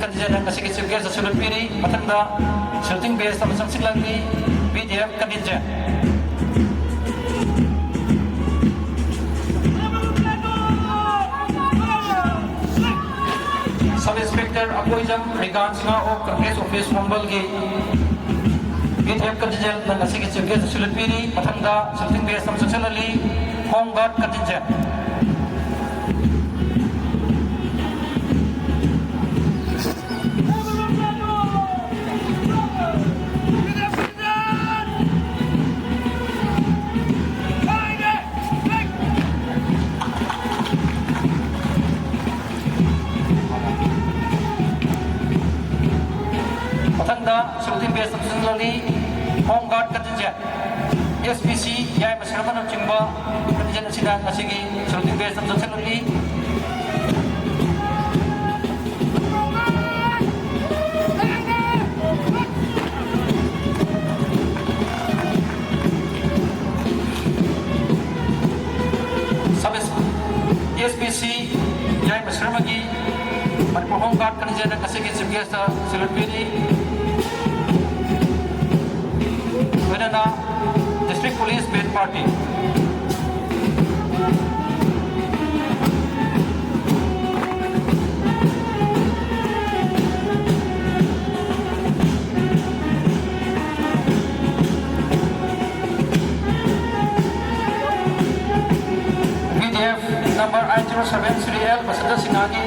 kandidat kasih chief guest sulut piri matanda shooting base tam sang siklangni BDF kandidat Sub Inspector Apoijam Rigan Singa of Case Office Mumbai ki BDF kandidat dan kasih chief guest sulut piri matanda shooting base tam sang siklangni Home Guard kandidat shooting base similarly home guard contingent SPC yai masaraman of chimba contingent sida asigi shooting base similarly SPC yai masaramagi home guard contingent asigi chief celebrity Venana District Police Main Party BDF number 807 Serial Basada Singhani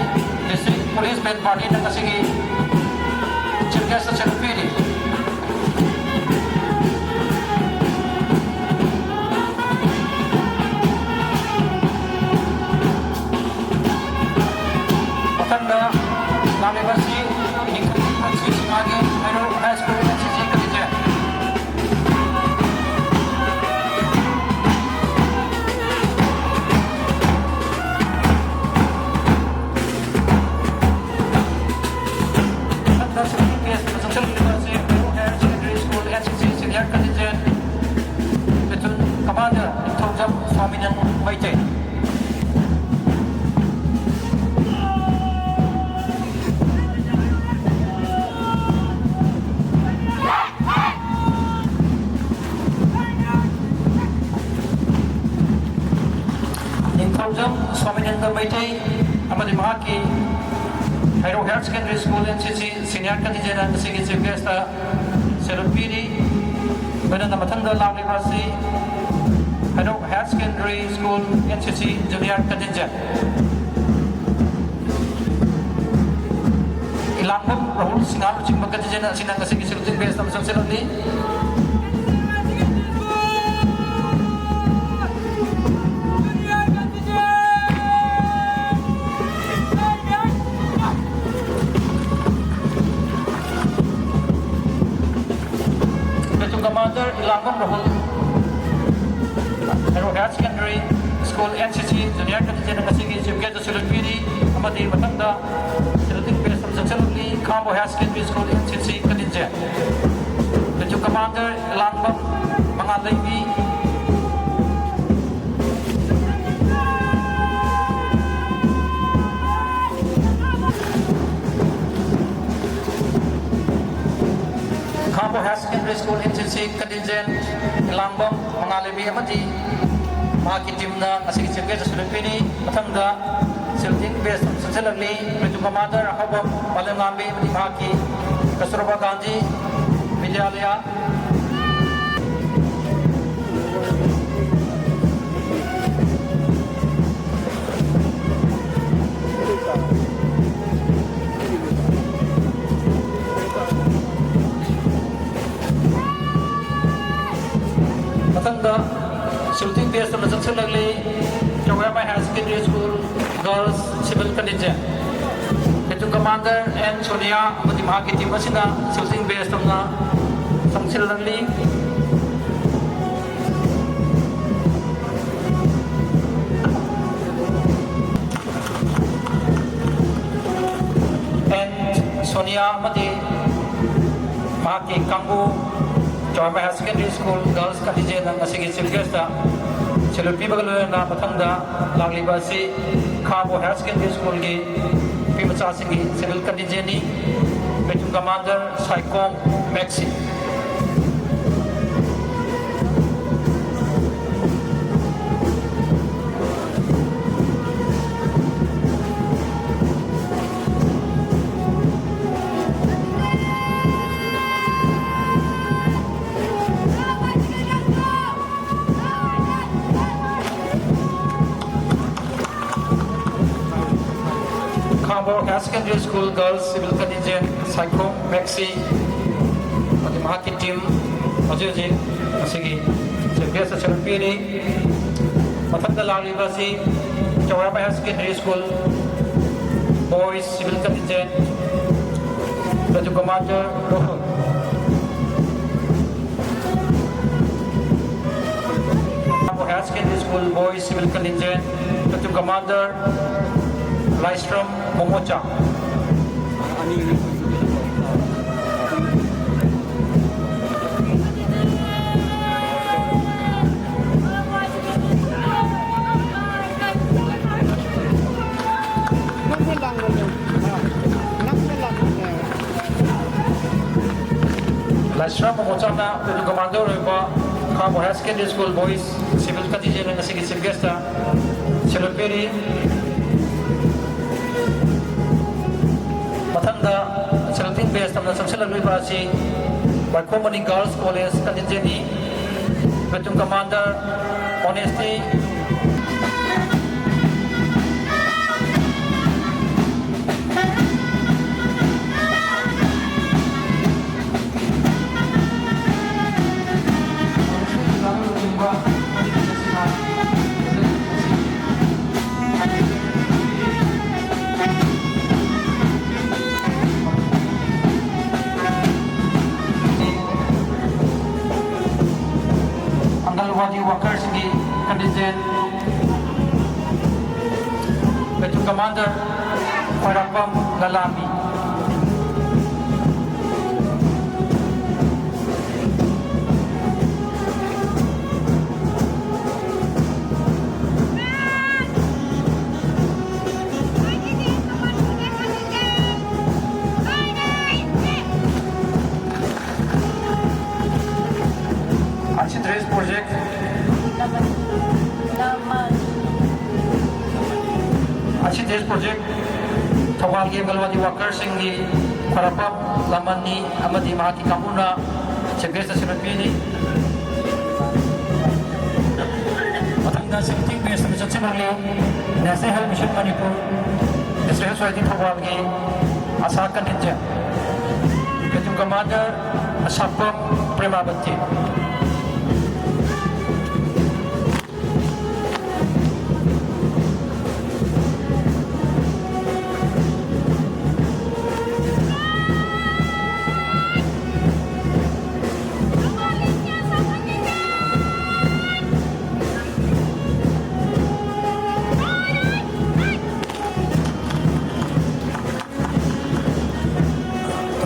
District Police Main Party na kasigi Chief Guest Secretary Tanda Lame Basi Ingkri Singhani Aero High School NCC Kandidat Tanda Shooting Base Masang University Aero Higher Secondary School NCC Senior Kandidat Platoon Commander Thongjam Swaminathan Maitai Swaminathan Maitai amadi mahaki Aero Higher Secondary School NCC Senior Kandidat asigi chief guest salute piri Venana mathanda lagliba si Aero Higher Secondary School NCC Junior Kandidat Ilangam Rahul Singhal Chingba Kandidat sinang asigi salute base tamsang salute Commander Ilangam Rahul Aero Higher Secondary School NCC Junior Kandidat kasigi chief guest salute piri amadi matanda shooting base successfully Kambo Higher Secondary School NCC Kandidat Platoon Commander Ilangam Mangalaibi Kambo Higher Secondary School NCC Kandidat Ilangam Mangalaibi amadi mahaki timna asigi chief guest salute piri matanda shooting base successfully Platoon Commander Habam Palangambi amadi mahaki Kasturba Gandhi Vidyalaya matanda shooting base tam successfully Jawai Higher Secondary School Girls Civil Kandidat Platoon Commander N Sonia amadi mahaki team asina shooting base tamna successfully N Sonia amadi mahaki Kambu Jawai Higher Secondary School Girls Kandidat ng asigi chief guest salute pibagaluna na matanda lagliba si Kambo Higher Secondary School ki nupi macha singi civil contingent ni Platoon Commander Saikong Maxi. Kambor High Secondary School Girls Civil Contingent Saikong Maxi ati mahaki team hojik asigi champions champion ni mathangda lariba si Chawrama High Secondary School Boys Civil Contingent Platoon Commander Rohan. Kambor High Secondary School Boys Civil Contingent Platoon Commander Lystrom Momocha. Lystrom Momocha na Platoon Commander Roiba Kambor High Secondary School Boys Civil Contingent na sige Silvesta Silupiri Mathangda Selecting Base tamna samsila riba si Barkomani Girls College Contingent ni Platoon Commander Honesty Angalwadi Workers di Contingent Platoon Commander Parapam Lalami. Architects Project Architects Project Thawal gi Angalwadi Workers singi Parapam Lamani amadi mahaki kamuna Chegesa Sinapini Mathangda Selecting Base na Chachimangli National Health Mission Manipur National Society Thawal gi Asa Contingent Platoon Commander Sapam Premabati.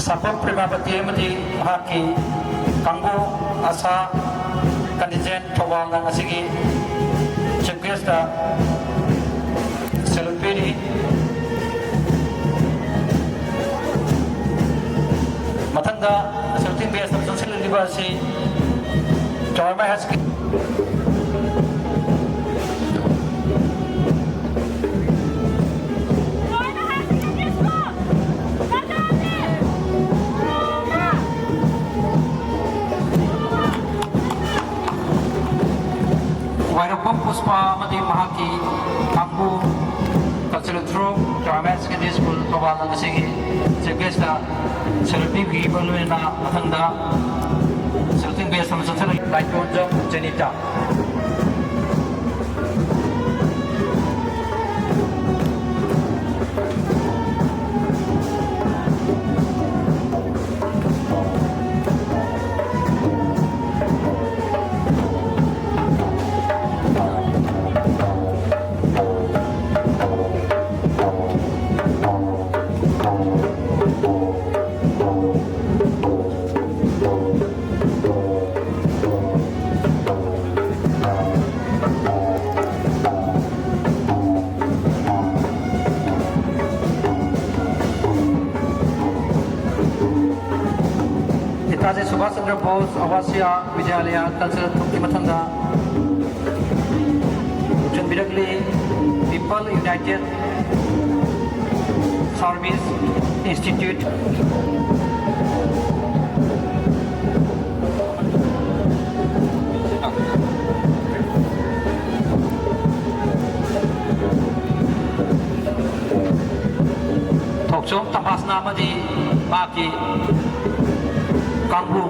Sapam Primabati amadi mahaki Kanggo Asa Contingent Thawal na asigi Chegesta Silupiri Mathangda Selecting Base na samsila riba si Chawrama High Secondary Wairapam Puspa amadi mahaki Kanggo Cultural Through Chawrama High Secondary School Thawal na asigi Chegesta Silupiri Balwena Mathangda Selecting Base na samsila Light Road Janita. Nazi Subhash Chandra Bose Awasya Vidyalaya Cultural Thukki Mathanda Uchan Birakli People United Service Institute Thokchom Tapasna Madi Maki Kangbu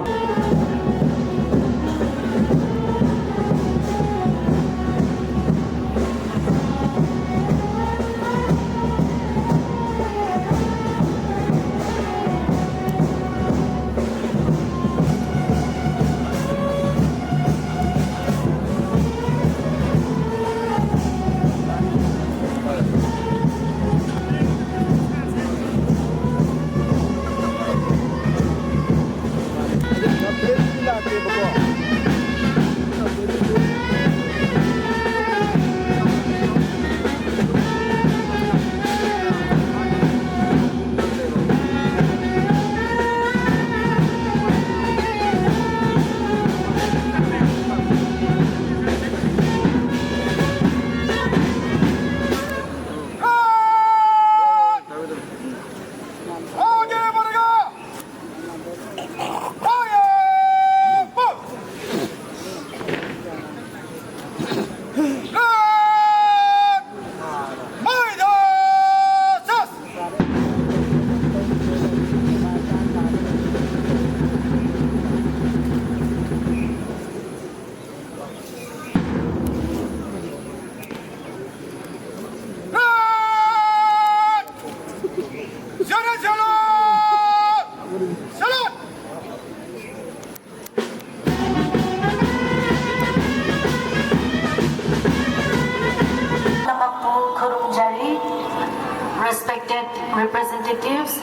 Respected representatives,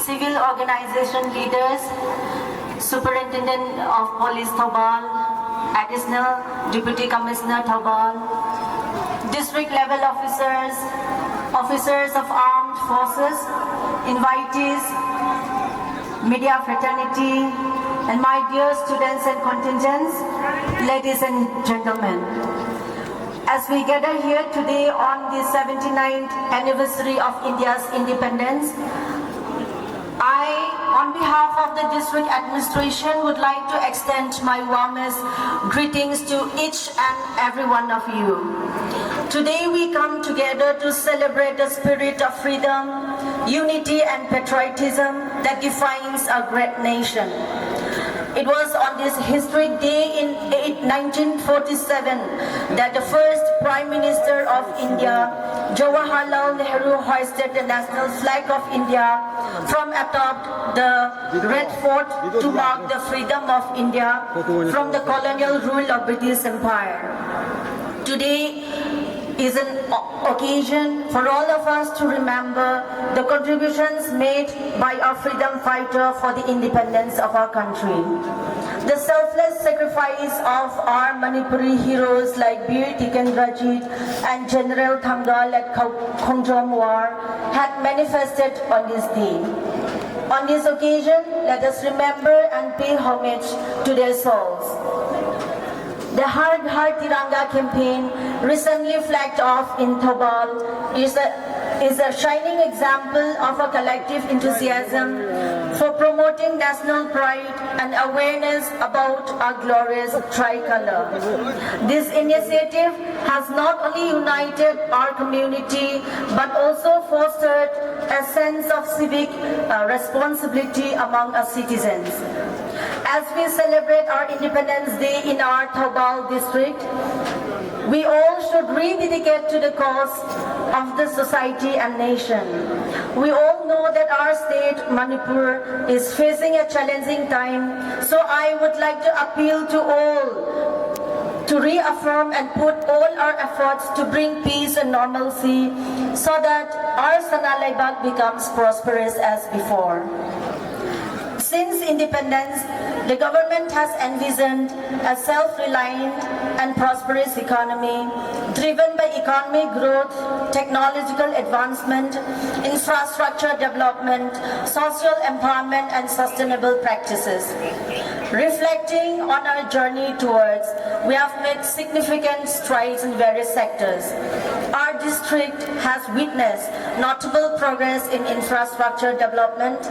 civil organization leaders, Superintendent of Police Thoubal, Additional Deputy Commissioner Thoubal, district level officers, officers of armed forces, invitees, media fraternity, and my dear students and contingents, ladies and gentlemen. As we gather here today on the 79th anniversary of India's independence, I, on behalf of the district administration, would like to extend my warmest greetings to each and every one of you. Today we come together to celebrate the spirit of freedom, unity and patriotism that defines a great nation. It was on this historic day in 1947 that the first Prime Minister of India, Jawaharlal Nehru, hoisted the national flag of India from atop the Red Fort to mark the freedom of India from the colonial rule of British Empire. Today is an occasion for all of us to remember the contributions made by our freedom fighter for the independence of our country. The selfless sacrifice of our Manipuri heroes like Bir Tikendrajit and General Thangal at Khongjom War had manifested on this day. On this occasion, let us remember and pay homage to their souls. The Har Ghar Tiranga campaign, recently flagged off in Thoubal, is a shining example of a collective enthusiasm for promoting national pride and awareness about our glorious tricolor. This initiative has not only united our community but also fostered a sense of civic responsibility among our citizens. As we celebrate our Independence Day in our Thoubal district, we all should rededicate to the cause of the society and nation. We all know that our state, Manipur, is facing a challenging time, so I would like to appeal to all to reaffirm and put all our efforts to bring peace and normalcy so that our Sanalaibak becomes prosperous as before. Since independence, the government has envisioned a self-reliant and prosperous economy driven by economic growth, technological advancement, infrastructure development, social empowerment, and sustainable practices. Reflecting on our journey towards, we have made significant strides in various sectors. Our district has witnessed notable progress in infrastructure development,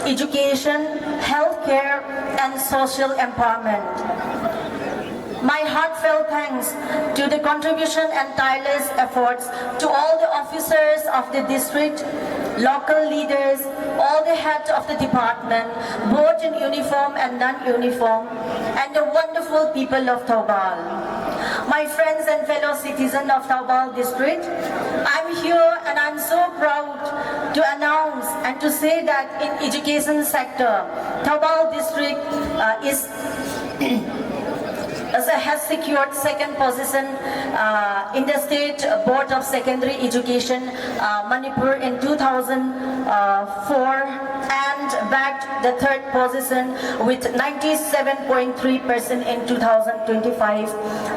education, healthcare, and social empowerment. My heartfelt thanks to the contribution and tireless efforts to all the officers of the district, local leaders, all the heads of the department, both in uniform and non-uniform, and the wonderful people of Taubal. My friends and fellow citizens of Taubal district, I'm here and I'm so proud to announce and to say that in education sector, Taubal district has secured second position in the State Board of Secondary Education, Manipur in 2004, and bagged the third position with 97.3% in 2025,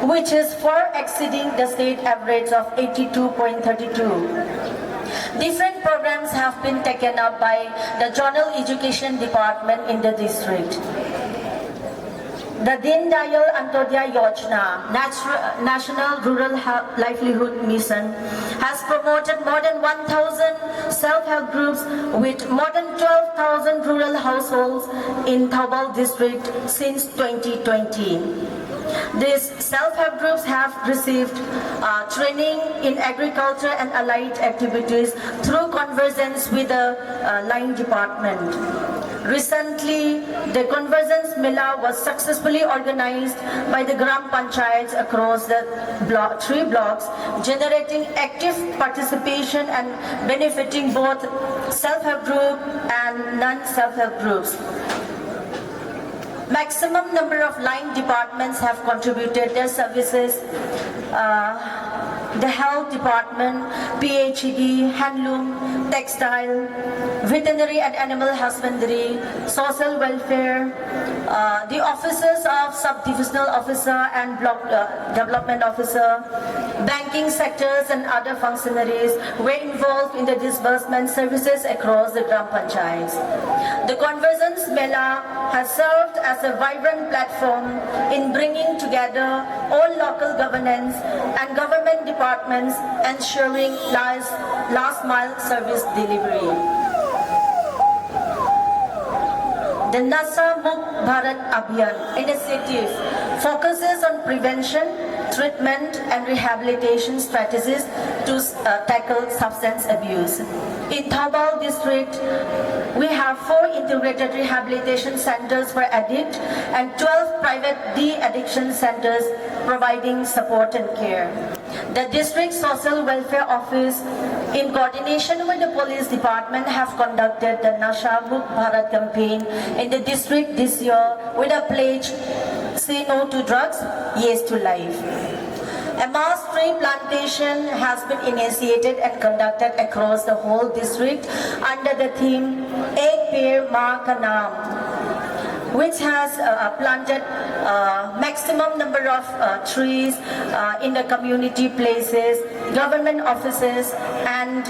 which is far exceeding the state average of 82.32. Different programs have been taken up by the Zonal Education Department in the district. The Deen Dayal Antyodaya Yojana, National Rural Livelihood Mission, has promoted more than 1,000 self-help groups with more than 12,000 rural households in Taubal district since 2020. These self-help groups have received training in agriculture and allied activities through convergence with the line department. Recently, the Convergence Mela was successfully organized by the Gram Panchayats across the three blocks, generating active participation and benefiting both self-help group and non-self-help groups. Maximum number of line departments have contributed their services. The health department, PHED, handloom, textile, veterinary and animal husbandry, social welfare, the officers of sub-divisional officer and block development officer, banking sectors and other functionaries were involved in the disbursement services across the Gram Panchayats. The Convergence Mela has served as a vibrant platform in bringing together all local governance and government departments, ensuring last mile service delivery. The Nasha Mukt Bharat Abhiyan initiative focuses on prevention, treatment and rehabilitation strategies to tackle substance abuse. In Taubal district, we have 4 integrated rehabilitation centers for addict and 12 private de-addiction centers providing support and care. The District Social Welfare Office, in coordination with the Police Department, have conducted the Nasha Mukt Bharat campaign in the district this year with a pledge, say no to drugs, yes to life. A mass tree plantation has been initiated and conducted across the whole district under the theme Ek Peड़ Maa Ka Naam, which has planted maximum number of trees in the community places, government offices and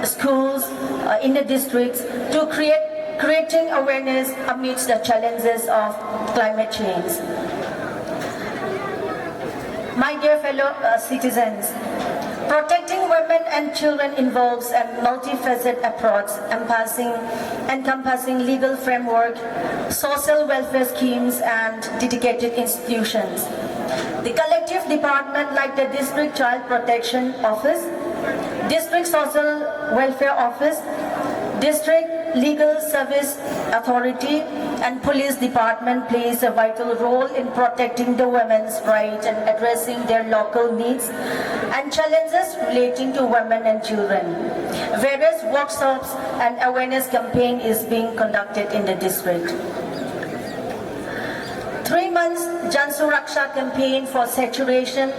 schools in the districts to creating awareness amidst the challenges of climate change. My dear fellow citizens, protecting women and children involves a multifaceted approach encompassing legal framework, social welfare schemes and dedicated institutions. The collective department like the District Child Protection Office, District Social Welfare Office, District Legal Service Authority and Police Department plays a vital role in protecting the women's rights and addressing their local needs and challenges relating to women and children. Various workshops and awareness campaign is being conducted in the district. 3 months Jan Suraksha campaign for saturation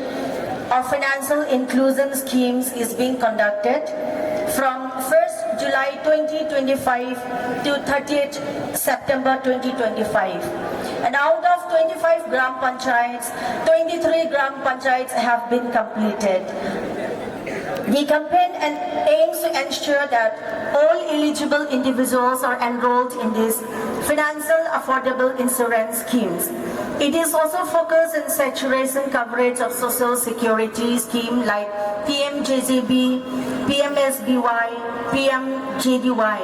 of financial inclusion schemes is being conducted from 1st July 2025 to 30th September 2025. And out of 25 Gram Panchayats, 23 Gram Panchayats have been completed. The campaign aims to ensure that all eligible individuals are enrolled in these financial affordable insurance schemes. It is also focused on saturation coverage of social security schemes like PMJJB, PMSBY, PMJDY.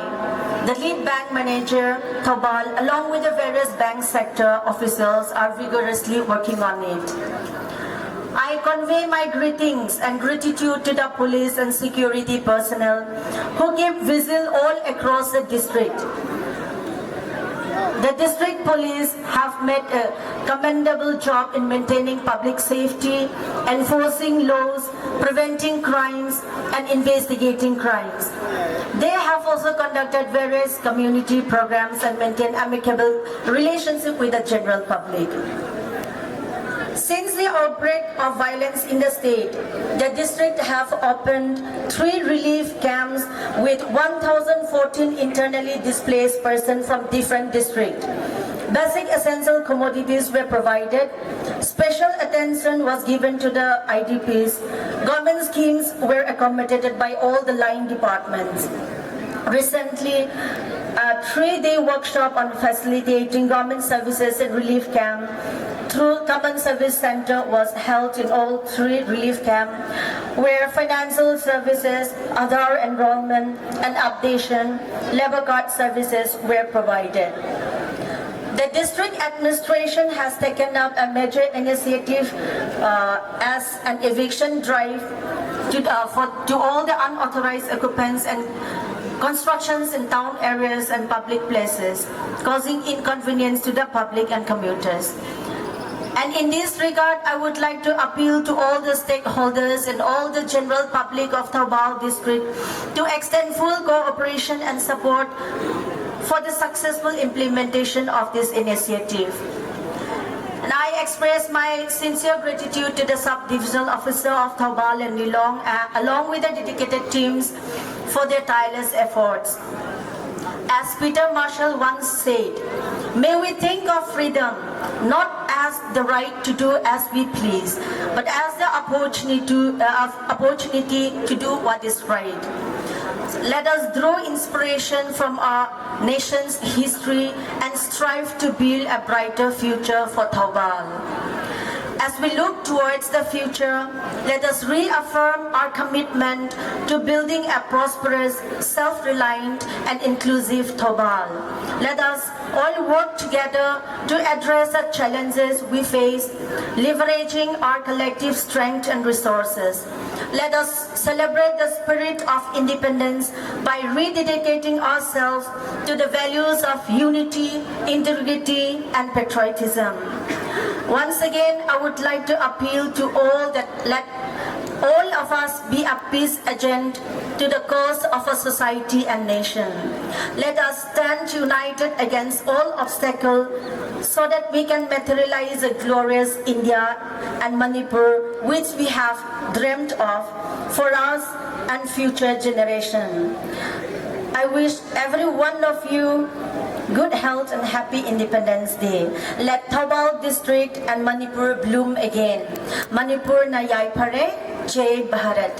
The lead bank manager, Thoubal, along with the various bank sector officials are vigorously working on it. I convey my greetings and gratitude to the police and security personnel who keep vigil all across the district. The district police have made a commendable job in maintaining public safety, enforcing laws, preventing crimes, and investigating crimes. They have also conducted various community programs and maintained amicable relationship with the general public. Since the outbreak of violence in the state, the district have opened 3 relief camps with 1,014 internally displaced persons from different districts. Basic essential commodities were provided. Special attention was given to the IDPs. Government schemes were accommodated by all the line departments. Recently, a 3-day workshop on facilitating government services in relief camp through Common Service Center was held in all 3 relief camps, where financial services, Aadhaar enrollment and updation, labor card services were provided. The district administration has taken up a major initiative as an eviction drive to all the unauthorized occupants and constructions in town areas and public places, causing inconvenience to the public and commuters. And in this regard, I would like to appeal to all the stakeholders and all the general public of Thoubal district to extend full cooperation and support for the successful implementation of this initiative. And I express my sincere gratitude to the sub-divisional officer of Thoubal and Nilong, along with the dedicated teams, for their tireless efforts. As Peter Marshall once said, may we think of freedom not as the right to do as we please, but as the opportunity to do what is right. Let us draw inspiration from our nation's history and strive to build a brighter future for Thoubal. As we look towards the future, let us reaffirm our commitment to building a prosperous, self-reliant and inclusive Thoubal. Let us all work together to address the challenges we face, leveraging our collective strength and resources. Let us celebrate the spirit of independence by rededicating ourselves to the values of unity, integrity, and patriotism. Once again, I would like to appeal to all that let all of us be a peace agent to the cause of a society and nation. Let us stand united against all obstacles so that we can materialize a glorious India and Manipur which we have dreamt of for us and future generations. I wish every one of you good health and happy Independence Day. Let Thoubal district and Manipur bloom again. Manipur na yai phare, Jai Bharat.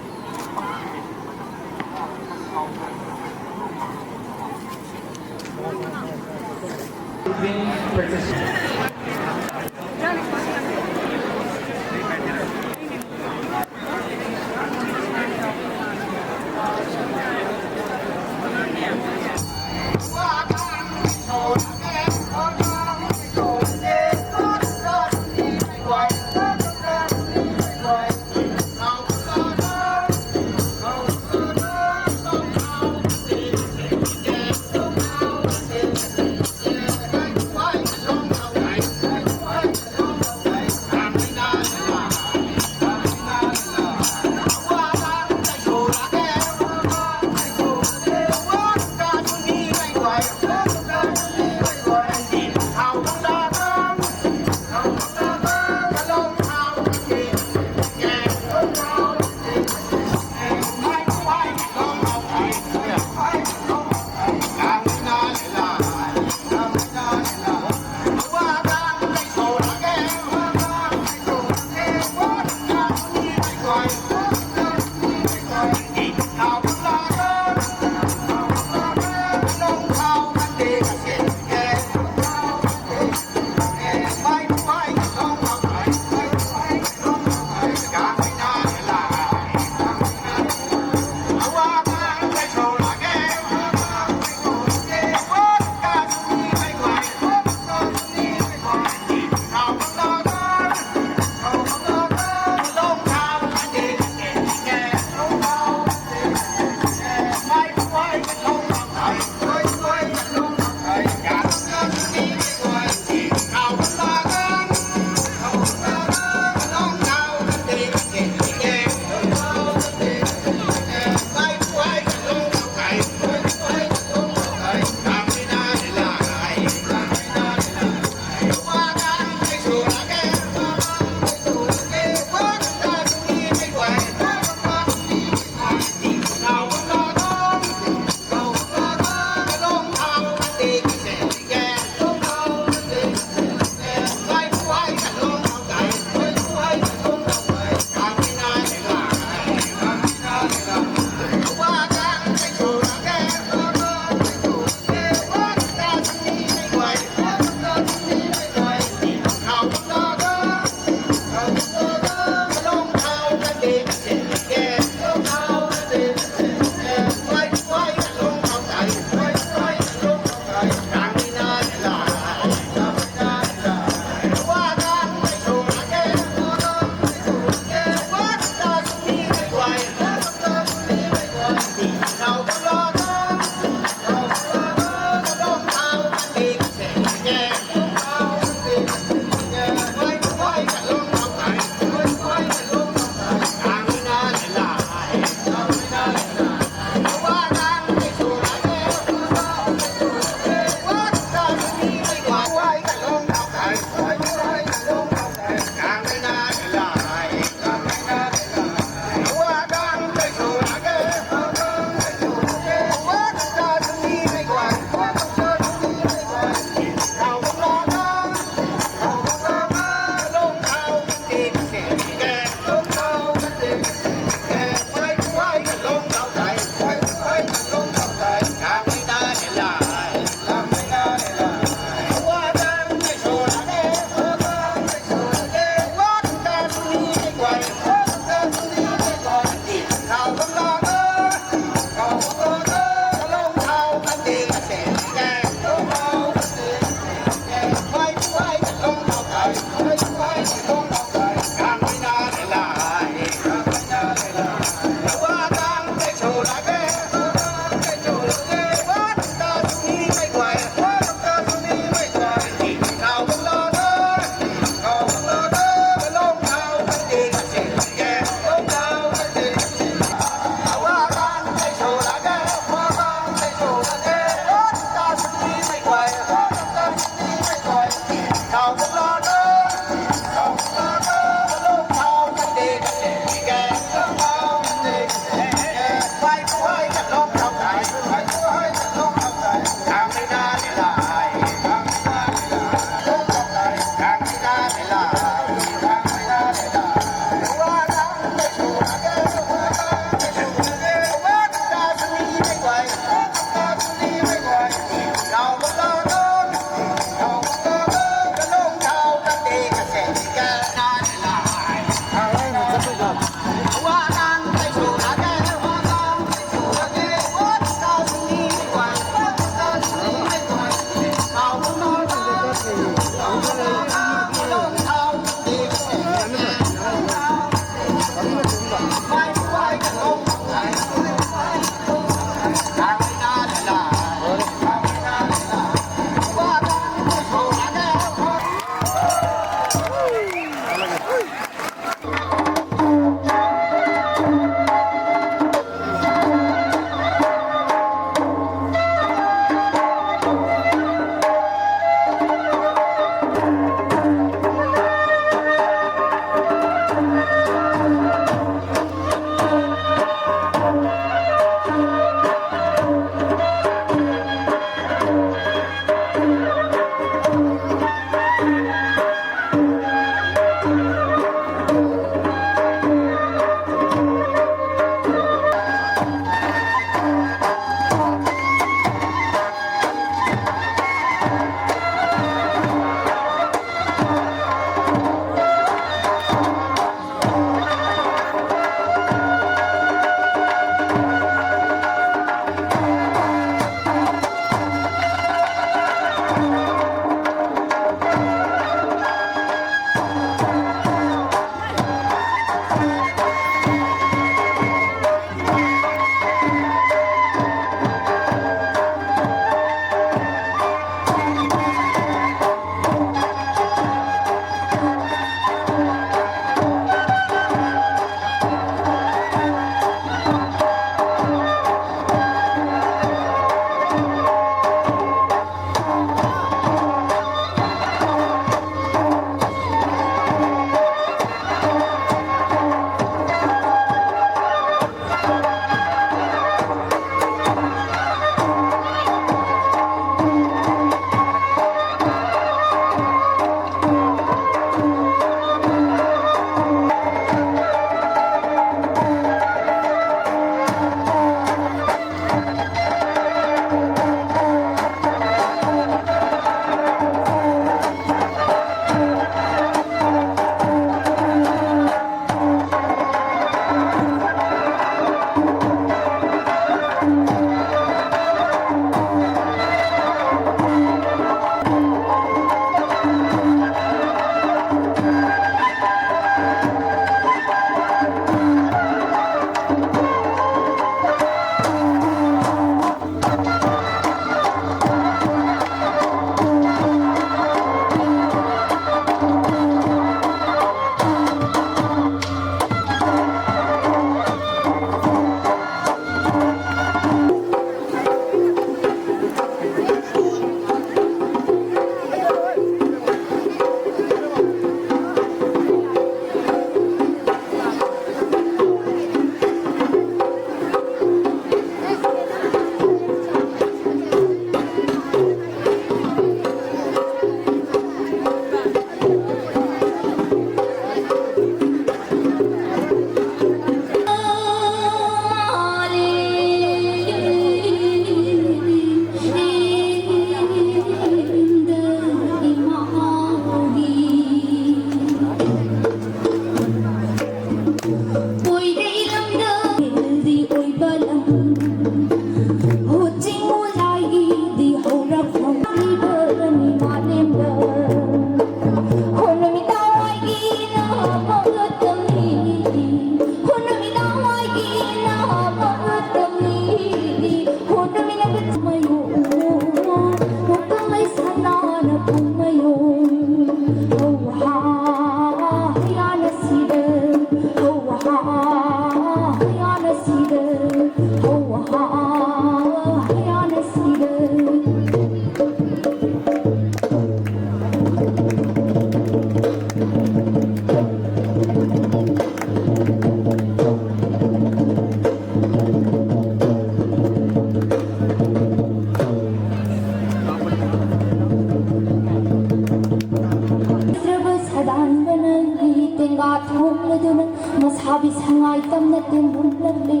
sai tâm là tiền buồn lần đi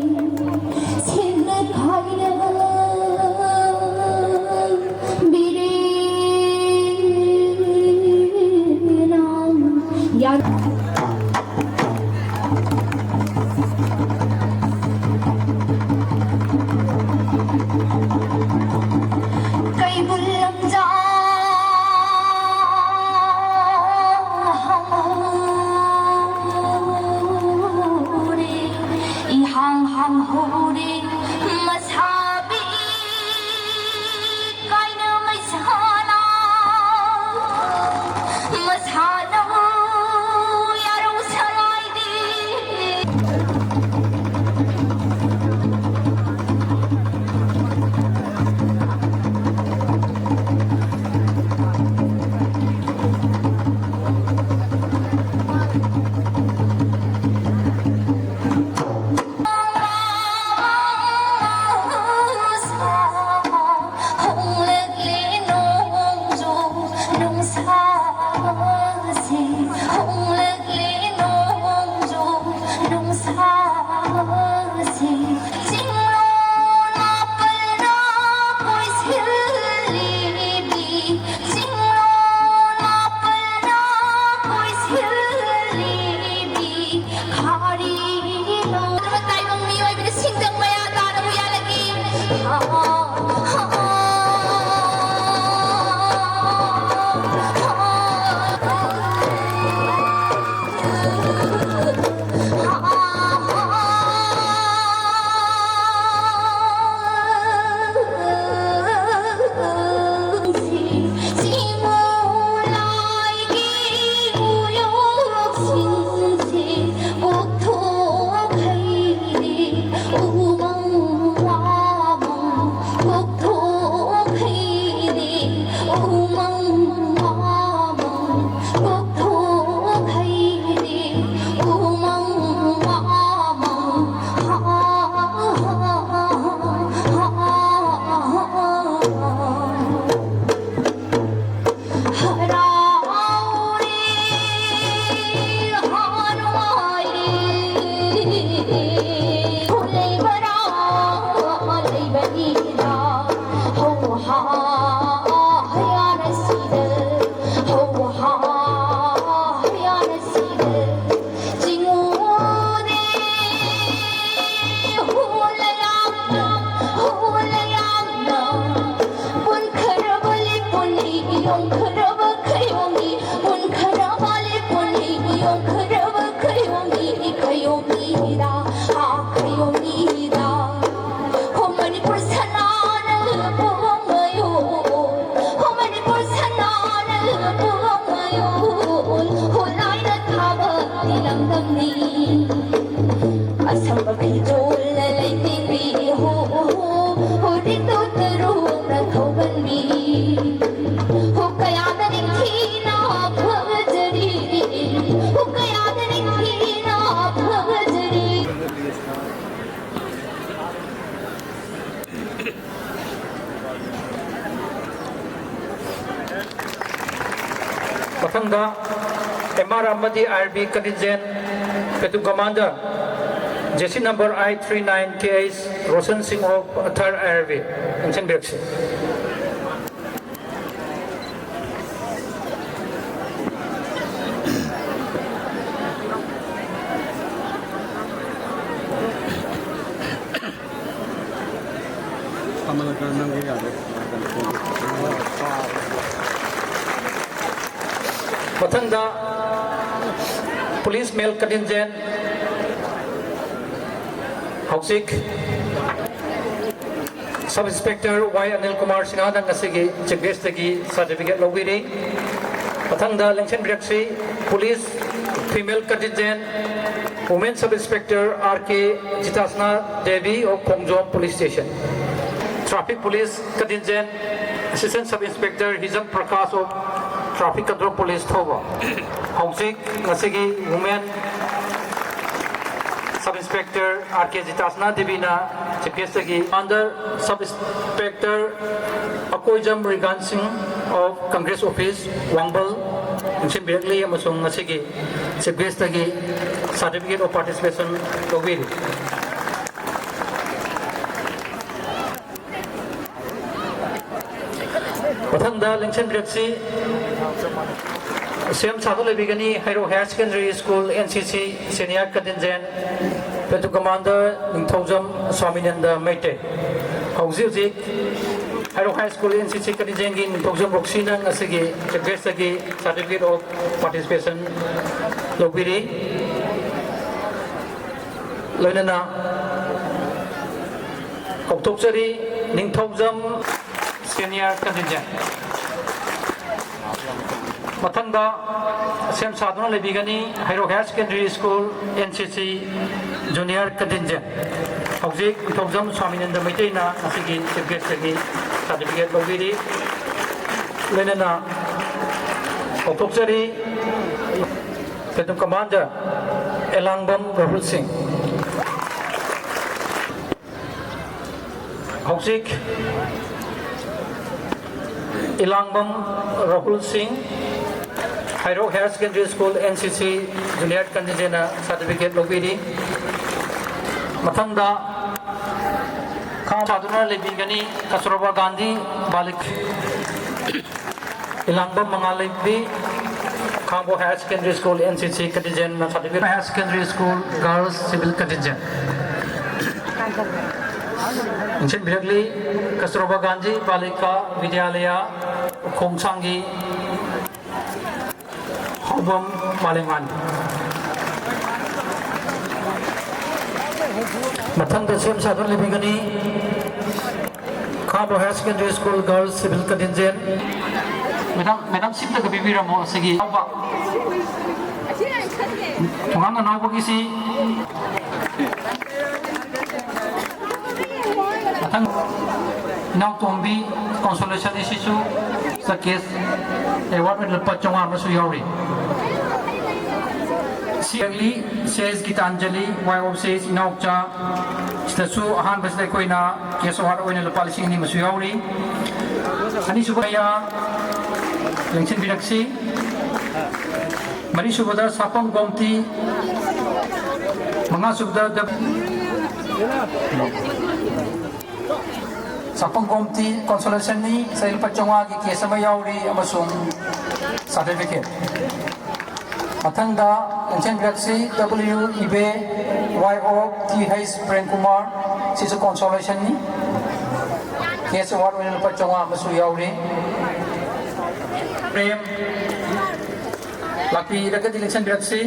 xin nơi khai bị đi nào ya cây buồn lâm gió hang hang hồ đi mà xa bị cái nữa mới xa na mà xa đâu ya đâu xa lại đi Mathangda MR Amadi IRB contingent Platoon Commander JC number I39 KS Roshan Singh of 3rd IRB Ancient Birksi. Mathangda Police Male Contingent Hausik Sub Inspector Y Anil Kumar Sinadang Asigi Chegestagi Certificate Lobiri Mathangda Lengshen Birksi Police Female Contingent Women Sub Inspector RK Jitasna Devi of Kongjom Police Station. Traffic Police Contingent Assistant Sub Inspector Hizam Prakash of Traffic Control Police Thoba. Hausik Nasigi Women Sub Inspector RK Jitasna Devina Chekestagi under Sub Inspector Akoijam Rigan Singh of Congress Office Wangbal Insin Berkeley Amasung Nasigi Chekestagi Certificate of Participation Lobiri. Mathangda Lengchen Breksi Same Sadu Lebigani Hiro Higher Secondary School NCC Senior Contingent Petu Commander Ningthojam Swaminanda Maite Hauzi Hiro High School NCC Contingent Ningthojam Roxina Asigi Chagresagi Certificate of Participation Lobiri Loinana Koptokjari Ningthojam Senior Contingent Mathangda Sem Saduna Lebigani Hiro Higher Secondary School NCC Junior Contingent Hauzik Ningthojam Swaminanda Maitena Asigi Chagresagi Certificate Lobiri Loinana Koptokjari Petum Commander Elangbam Rahul Singh Hauzik Elangbam Rahul Singh Hiro Higher Secondary School NCC Junior Contingent Certificate Lobiri Mathangda Kham Saduna Lebigani Kasturba Gandhi Balik Elangbam Mangalibbi Kambo Higher Secondary School NCC Contingent Certificate Higher Secondary School Girls Civil Contingent Inchin Biragli Kasturba Gandhi Balika Vidyalaya Khomsangi Hobam Malengan Mathangda Sem Sadun Lebigani Kambo Higher Secondary School Girls Civil Contingent Madam Sipta Kabibira Mo Sigi Tungang Nawa Kisi Matang Now Tombi Consolation Issue sa case award with Pachonga Masuyori Sierli says Gitanjali YO says Inaukcha Stasu Ahan Basle Koina case award with Palisi ni Masuyori Ani Subaya Lengchen Biraksi Mari Subada Sapam Gomti Mga Subda Sapang Gomti Consolation ni sa Pachonga ki kesa mayauri amasung certificate Mathangda Lengchen Biraksi WEB YO TH Prem Kumar sisu consolation ni kesa award with Pachonga amasung yauri Prem Laki Ragat Election Biraksi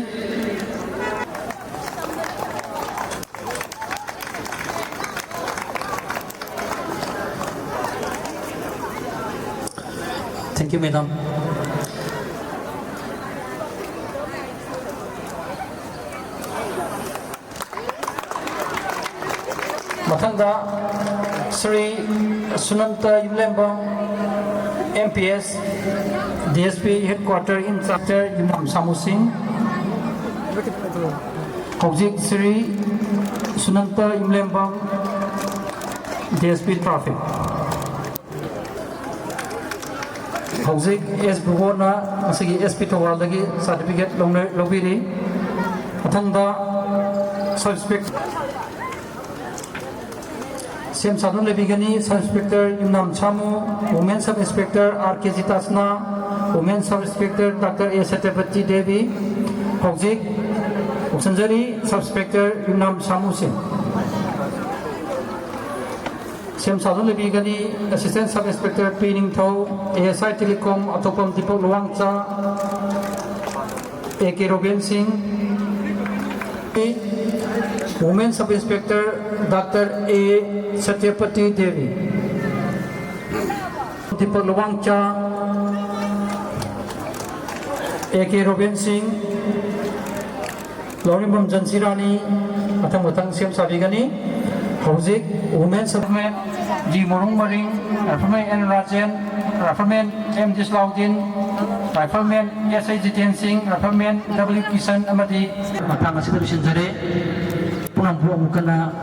Thank you, Madam. Mathangda Sri Sunanta Yumlembang MPS DSP Headquarter Instructor Yumam Samu Singh Hauzik Sri Sunanta Yumlembang DSP Traffic Hauzik S. Bugona Masigi SP Tawal lagi certificate Lobiri Mathangda Suspect Sem Sadun Lebigani Sub-Inspector Yumnam Chamu Women Sub-Inspector R.K. Zitasna Women Sub-Inspector Dr. A. Satapati Devi Hauzik Sanjari Sub-Inspector Yumnam Chamu Singh Sem Sadun Lebigani Assistant Sub-Inspector P. Ningthau ASI Telecom Atopam Dipok Luangcha A.K. Robin Singh Women Sub-Inspector Dr. A. Satyapati Devi Dipok Luangcha A.K. Robin Singh Lorimbam Jansirani Matang Sem Sabigani Hauzik Women Sub-Inspector G. Morung Maring Rifleman N. Rajan Rifleman M. Dislaudin Rifleman S.I. Jiten Singh Rifleman W. Kisan Amadi Matang Asita Bisinjare Punang Buang Mukana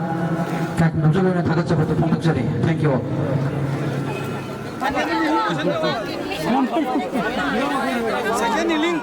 Kak Nujulana Tagat Sabat Pungak Jari. Thank you all. Second healing.